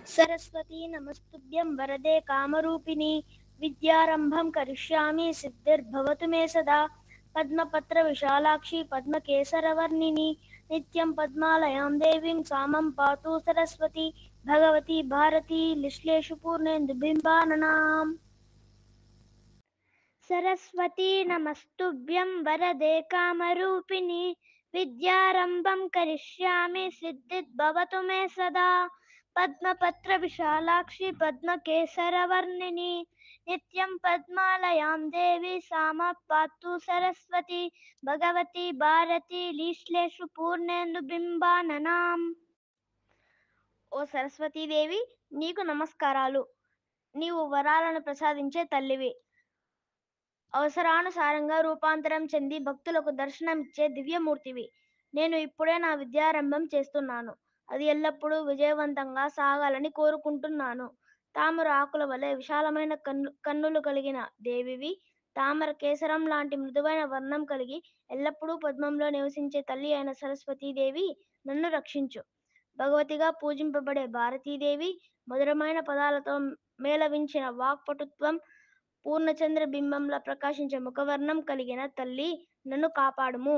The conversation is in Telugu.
सरस्वती नमस्तुभ्यं वरदे कामरूपिणी विद्यारम्भं करिष्यामि सिद्धिर्भवतु मे सदा पद्मपत्रविशालाक्षि पद्मकेसरवर्णिनि नित्यं पद्मालयां देवीं सामं पातु सरस्वती भगवती भारती लिश्लेषु पूर्णेन्दुबिम्बाननाम् सरस्वती नमस्तुभ्यं वरदे कामरूपिणि विद्यारम्भं करिष्यामि सिद्धिर्भवतु मे सदा पद्मपत्रविशालाक्षि पद्मकेसरवर्णिनि नित्यं पद्मालयां देवी सामः पातु सरस्वती भगवती भारती लीश्लेषु पूर्णेन्दुबिम्बाननाम् ఓ సరస్వతీదేవి నీకు నమస్కారాలు. నీవు వరాలను ప్రసాదించే తల్లివి. అవసరానుసారంగా రూపాంతరం చెంది భక్తులకు దర్శనమిచ్చే దివ్యమూర్తివి. నేను ఇప్పుడే నా విద్యారంభం చేస్తున్నాను. అది ఎల్లప్పుడూ విజయవంతంగా సాగాలని కోరుకుంటున్నాను. తామర ఆకుల వలె విశాలమైన కన్నులు కలిగిన దేవివి. తామర కేసరం లాంటి మృదువైన వర్ణం కలిగి ఎల్లప్పుడూ పద్మంలో నివసించే తల్లి అయిన సరస్వతీదేవి నన్ను రక్షించు. భగవతిగా పూజింపబడే భారతీదేవి మధురమైన పదాలతో మేళవించిన వాక్పటుత్వం, పూర్ణచంద్ర బింబంలా ప్రకాశించే ముఖవర్ణం కలిగిన తల్లి నన్ను కాపాడుము.